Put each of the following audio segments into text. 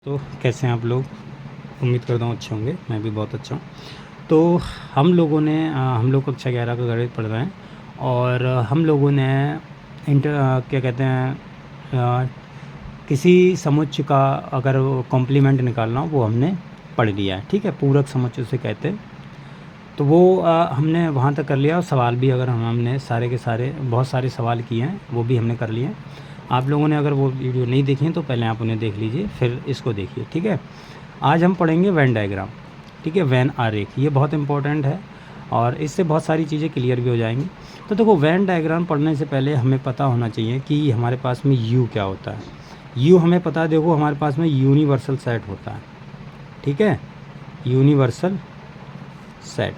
तो कैसे हैं आप लोग। उम्मीद करता हूँ अच्छे होंगे। मैं भी बहुत अच्छा हूँ। तो हम लोग कक्षा 11 का गणित पढ़ रहे हैं और हम लोगों ने क्या कहते हैं किसी समुच्चय का अगर कॉम्प्लीमेंट निकालना हो वो हमने पढ़ लिया है। ठीक है, पूरक समुच्चय उसे कहते हैं। तो वो हमने वहाँ तक कर लिया और सवाल भी अगर हमने सारे के सारे बहुत सारे सवाल किए हैं वो भी हमने कर लिए हैं। आप लोगों ने अगर वो वीडियो नहीं देखी है तो पहले आप उन्हें देख लीजिए, फिर इसको देखिए। ठीक है, आज हम पढ़ेंगे वेन डायग्राम। ठीक है, वेन आरेख ये बहुत इंपॉर्टेंट है और इससे बहुत सारी चीज़ें क्लियर भी हो जाएंगी। तो देखो, वेन डायग्राम पढ़ने से पहले हमें पता होना चाहिए कि हमारे पास में यू क्या होता है। यू हमें पता है, देखो हमारे पास में यूनिवर्सल सेट होता है। ठीक है, यूनिवर्सल सेट,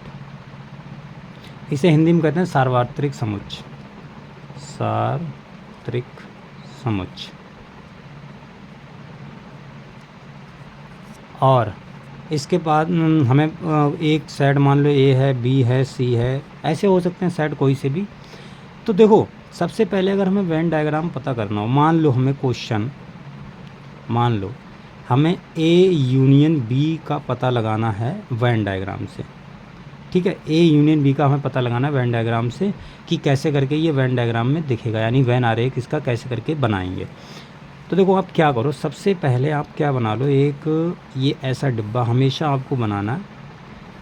इसे हिंदी में कहते हैं सार्वत्रिक समुच्चय। सार्वत्रिक समुच्चय। और इसके बाद हमें एक सेट मान लो ए है, बी है, सी है, ऐसे हो सकते हैं सेट कोई से भी। तो देखो, सबसे पहले अगर हमें वेन डायग्राम पता करना हो, मान लो हमें ए यूनियन बी का पता लगाना है वेन डायग्राम से। ठीक है, ए यूनियन बी का हमें पता लगाना है वेन डायग्राम से कि कैसे करके ये वेन डायग्राम में दिखेगा, यानी वेन आरेख इसका कैसे करके बनाएंगे। तो देखो, आप क्या करो, सबसे पहले आप क्या बना लो, एक ये ऐसा डिब्बा हमेशा आपको बनाना है।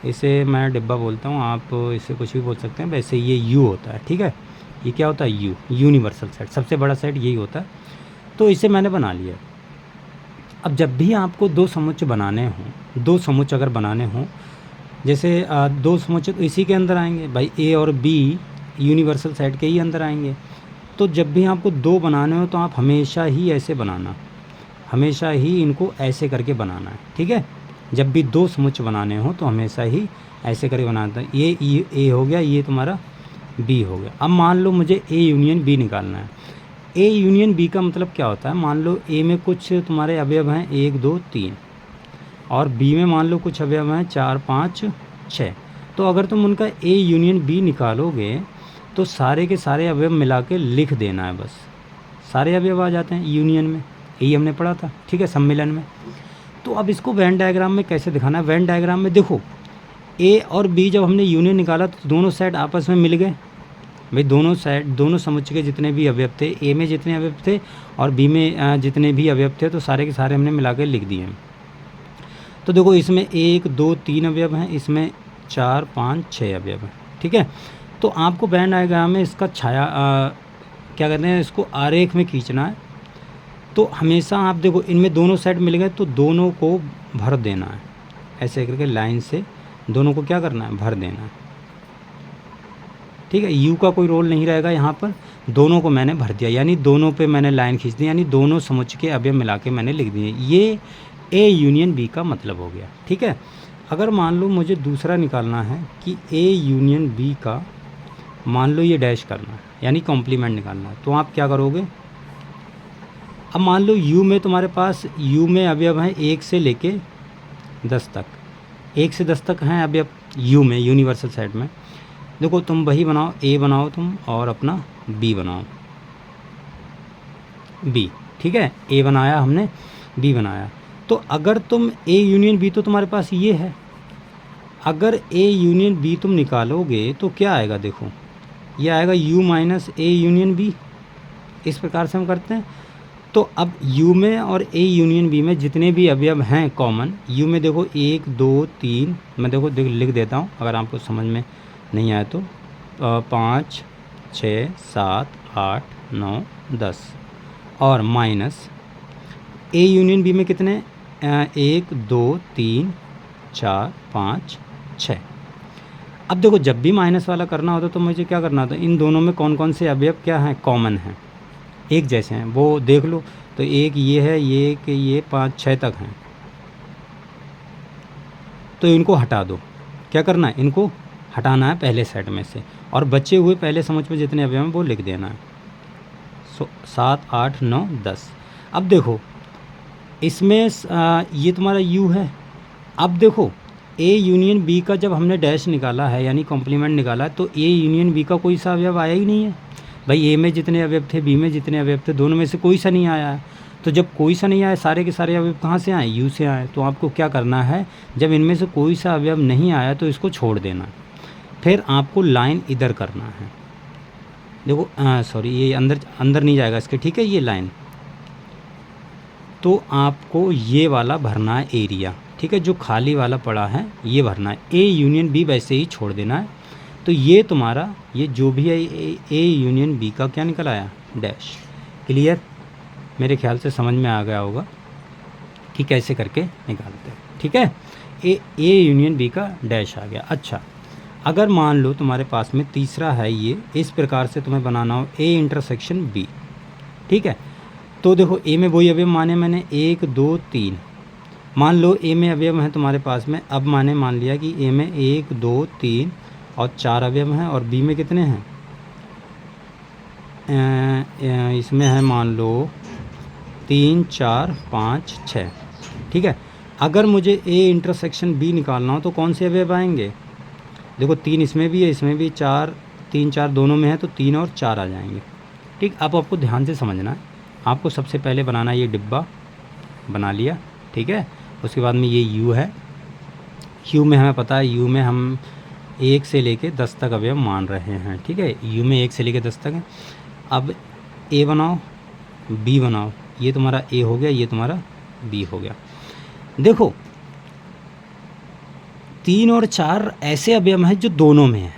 इसे मैं डिब्बा बोलता हूँ, आप इसे कुछ भी बोल सकते हैं। वैसे ये यू होता है। ठीक है, ये क्या होता है, यू, यूनिवर्सल सेट, सबसे बड़ा सेट यही होता है। तो इसे मैंने बना लिया। अब जब भी आपको दो समुच्चय बनाने हों, दो समुच्चय अगर बनाने हों, जैसे दो समुच्चय तो इसी के अंदर आएंगे भाई, ए और बी यूनिवर्सल सेट के ही अंदर आएंगे। तो जब भी आपको दो बनाने हो तो आप हमेशा ही ऐसे बनाना, हमेशा ही इनको ऐसे करके बनाना है। ठीक है, जब भी दो समुच्चय बनाने हो तो हमेशा ही ऐसे करके बनाना है। ये ए हो गया, ये तुम्हारा बी हो गया। अब मान लो मुझे ए यूनियन बी निकालना है। ए यूनियन बी का मतलब क्या होता है, मान लो ए में कुछ तुम्हारे अवयव हैं 1 2 3 और बी में मान लो कुछ अवयव हैं 4 5 6। तो अगर तुम उनका ए यूनियन बी निकालोगे तो सारे के सारे अवयव मिला के लिख देना है, बस सारे अवयव आ जाते हैं यूनियन में। यही हमने पढ़ा था। ठीक है, सम्मिलन में। तो अब इसको वेन डायग्राम में कैसे दिखाना है। वेन डायग्राम में देखो, ए और बी जब हमने यूनियन निकाला तो दोनों सेट आपस में मिल गए भाई। दोनों सेट, दोनों समुच्चय के जितने भी अवयव थे, ए में जितने अवयव थे और बी में जितने भी अवयव थे, तो सारे के सारे हमने मिला के लिख दिए। तो देखो, इसमें 1 2 3 अवयव हैं, इसमें 4 5 6 अवयव हैं। ठीक है, तो आपको वेन डायग्राम में इसका छाया क्या कहते हैं, इसको आरेख में खींचना है। तो हमेशा आप देखो, इनमें दोनों सेट मिल गए तो दोनों को भर देना है, ऐसे करके लाइन से दोनों को क्या करना है, भर देना है। ठीक है, यू का कोई रोल नहीं रहेगा यहाँ पर, दोनों को मैंने भर दिया, यानी दोनों पे मैंने लाइन खींच दी, यानी दोनों समुच्चय के अवयव मिला के मैंने लिख दिए। ये ए यूनियन बी का मतलब हो गया। ठीक है, अगर मान लो मुझे दूसरा निकालना है कि ए यूनियन बी का, मान लो ये डैश करना है, यानी कॉम्प्लीमेंट निकालना है, तो आप क्या करोगे। अब मान लो यू में तुम्हारे पास, यू में अवयव हैं 1 से लेके 10 तक, 1 से 10 तक हैं अवयव यू में, यूनिवर्सल सेट में। देखो, तुम वही बनाओ, ए बनाओ तुम और अपना बी बनाओ, बी। ठीक है, ए बनाया हमने, बी बनाया। तो अगर तुम ए यूनियन बी, तो तुम्हारे पास ये है, अगर ए यूनियन बी तुम निकालोगे तो क्या आएगा, देखो ये आएगा U minus A union B. इस प्रकार से हम करते हैं। तो अब यू में और ए यूनियन बी में जितने भी अवयव हैं कॉमन, यू में देखो 1 2 3, मैं देखो लिख देता हूँ अगर आपको समझ में नहीं आया तो, 5 6 7 8 9 10 और माइनस ए यूनियन बी में कितने, 1 2 3 4 5 6। अब देखो, जब भी माइनस वाला करना होता तो मुझे क्या करना होता, इन दोनों में कौन कौन से अवयव क्या हैं, कॉमन हैं, एक जैसे हैं, वो देख लो। तो एक ये है, ये 5 6 तक हैं, तो इनको हटा दो। क्या करना है, इनको हटाना है पहले सेट में से, और बचे हुए पहले समुच्चय में जितने अवयव हैं वो लिख देना है। 7 8 9 10। अब देखो, इसमें ये तुम्हारा यू है। अब देखो, ए यूनियन बी का जब हमने डैश निकाला है, यानी कॉम्प्लीमेंट निकाला है, तो ए यूनियन बी का कोई सा अवयव आया ही नहीं है भाई। ए में जितने अवयव थे, बी में जितने अवयव थे, दोनों में से कोई सा नहीं आया है। तो जब कोई सा नहीं आया, सारे के सारे अवयव कहाँ से आए, यू से आए। तो आपको क्या करना है, जब इनमें से कोई सा अवयव नहीं आया तो इसको छोड़ देना। फिर आपको लाइन इधर करना है, देखो सॉरी ये अंदर अंदर नहीं जाएगा इसके, ठीक है, ये लाइन। तो आपको ये वाला भरना है एरिया, ठीक है, जो खाली वाला पड़ा है ये भरना है। ए यूनियन बी वैसे ही छोड़ देना है। तो ये तुम्हारा ये जो भी है ए यूनियन बी का क्या निकल आया, डैश। क्लियर, मेरे ख्याल से समझ में आ गया होगा कि कैसे करके निकालते हैं, ठीक है। ए यूनियन बी का डैश आ गया। अच्छा, अगर मान लो तुम्हारे पास में तीसरा है, ये इस प्रकार से तुम्हें बनाना हो ए इंटरसेक्शन बी, ठीक है। तो देखो ए में वही अवयव माने मैंने 1 2 3, मान लो ए में अवयव हैं तुम्हारे पास में, अब मान लिया कि ए में 1 2 3 और 4 अवयव हैं, और बी में कितने हैं, इसमें है मान लो 3 4 5 6, ठीक है। अगर मुझे ए इंटरसेक्शन बी निकालना हो तो कौन से अवयव आएंगे, देखो 3 इसमें भी है, इसमें भी 4 3 4 दोनों में है, तो 3 और 4 आ जाएंगे, ठीक। अब आपको ध्यान से समझना है, आपको सबसे पहले बनाना ये डिब्बा बना लिया, ठीक है। उसके बाद में ये यू है, यू में हमें पता है, यू में हम 1 से लेके 10 तक अवयव मान रहे हैं, ठीक है। यू में 1 से लेके 10 तक है। अब ए बनाओ, बी बनाओ, ये तुम्हारा ए हो गया, ये तुम्हारा बी हो गया। देखो 3 और 4 ऐसे अवयव हैं जो दोनों में हैं,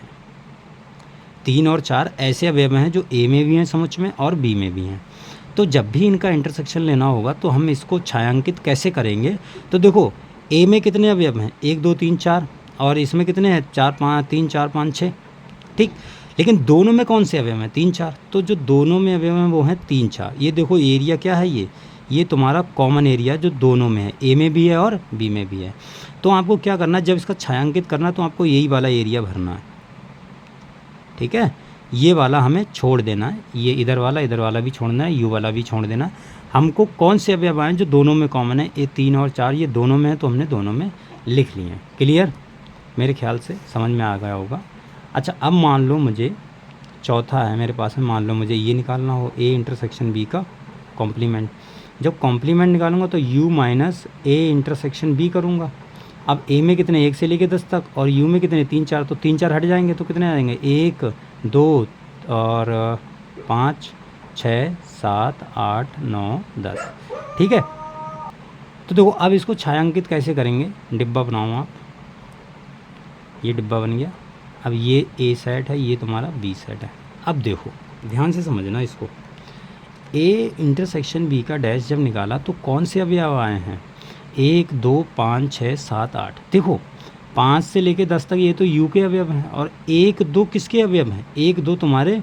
3 और 4 ऐसे अवयव हैं जो ए में भी हैं समुच्च में और बी में भी हैं। तो जब भी इनका इंटरसेक्शन लेना होगा तो हम इसको छायांकित कैसे करेंगे, तो देखो ए में कितने अवयव हैं, 1 2 3 4, और इसमें कितने हैं, 4 5 3 4 5 6, ठीक। लेकिन दोनों में कौन से अवयव हैं, 3 4, तो जो दोनों में अवयव हैं वो हैं 3 4। ये देखो एरिया क्या है, ये तुम्हारा कॉमन एरिया जो दोनों में है, ए में भी है और बी में भी है। तो आपको क्या करना है, जब इसका छायांकित करना है तो आपको यही वाला एरिया भरना है, ठीक है। ये वाला हमें छोड़ देना है, ये इधर वाला भी छोड़ना है, यू वाला भी छोड़ देना है। हमको कौन से अवयव आए जो दोनों में कॉमन है, ये 3 और 4 ये दोनों में है, तो हमने दोनों में लिख लिए हैं। क्लियर, मेरे ख्याल से समझ में आ गया होगा। अच्छा, अब मान लो मुझे चौथा है मेरे पास में, मान लो मुझे ये निकालना हो ए इंटरसेक्शन बी का कॉम्प्लीमेंट। जब कॉम्प्लीमेंट निकालूंगा तो U minus A intersection B करूँगा। अब ए में कितने, 1 से लेके 10 तक, और यू में कितने 3 4, तो 3 4 हट जाएंगे तो कितने आ जाएंगे, 1 2 और 5 6 7 8 9 10, ठीक है। तो देखो अब इसको छायांकित कैसे करेंगे, डिब्बा बनाओ आप, ये डिब्बा बन गया। अब ये ए सेट है, ये तुम्हारा बी सेट है। अब देखो ध्यान से समझना इसको, ए इंटरसेक्शन बी का डैश जब निकाला तो कौन से अवयव आए हैं, 1 2 5 6 7 8। देखो 5 से लेके 10 तक ये तो यू के अवयव हैं, और 1 2 किसके अवयव हैं, 1 2 तुम्हारे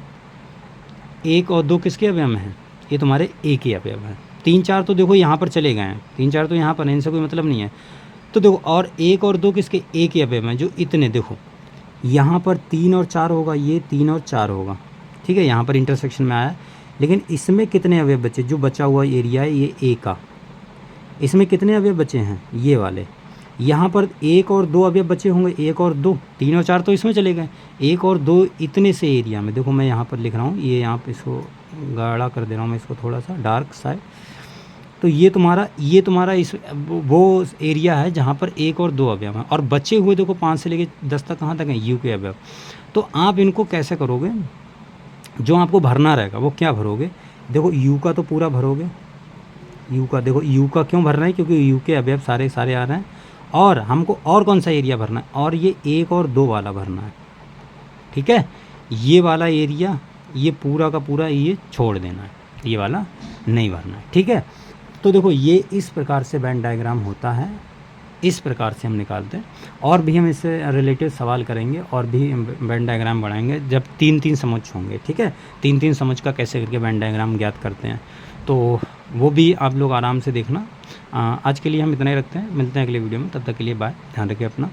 1 और 2 किसके अवयव हैं, ये तुम्हारे ए के अवयव हैं। 3 4 तो देखो यहाँ पर चले गए हैं, 3 4 तो यहाँ पर, इनसे कोई मतलब नहीं है। तो देखो और 1 और 2 किसके, ए के अवयव हैं, जो इतने देखो यहाँ पर 3 और 4 होगा, ये 3 और 4 होगा, ठीक है, यहाँ पर इंटरसेक्शन में आया। लेकिन इसमें कितने अवयव बचे, जो बचा हुआ एरिया है ये ए का, इसमें कितने अवयव बचे हैं, ये वाले। यहाँ पर 1 और 2 अवयव बचे होंगे, 1 और 2, 3 और 4 तो इसमें चले गए, 1 और 2 इतने से एरिया में। देखो मैं यहाँ पर लिख रहा हूँ, ये यहाँ पर इसको गाढ़ा कर दे रहा हूँ मैं, इसको थोड़ा सा डार्क साइड। तो ये तुम्हारा इस वो एरिया है जहाँ पर 1 और 2 अवयव हैं, और बचे हुए देखो 5 से लेके 10 तक कहाँ तक हैं, यू के अवयव। तो आप इनको कैसे करोगे, जो आपको भरना रहेगा वो क्या भरोगे, देखो यू का तो पूरा भरोगे, यू का देखो, यू का क्यों भरना है, क्योंकि यू के अवयव सारे सारे आ रहे हैं। और हमको और कौन सा एरिया भरना है, और ये 1 और 2 वाला भरना है, ठीक है। ये वाला एरिया ये पूरा का पूरा ये छोड़ देना है, ये वाला नहीं भरना है, ठीक है। तो देखो ये इस प्रकार से वेन डायग्राम होता है, इस प्रकार से हम निकालते हैं। और भी हम इससे रिलेटेड सवाल करेंगे, और भी वेन डायग्राम बढ़ाएंगे जब 3-3 समुच्च होंगे, ठीक है। 3-3 समुच्च का कैसे करके वेन डायग्राम ज्ञात करते हैं, तो वो भी आप लोग आराम से देखना। आज के लिए हम इतना ही रखते हैं, मिलते हैं अगले वीडियो में, तब तक के लिए बाय, ध्यान रखिए अपना।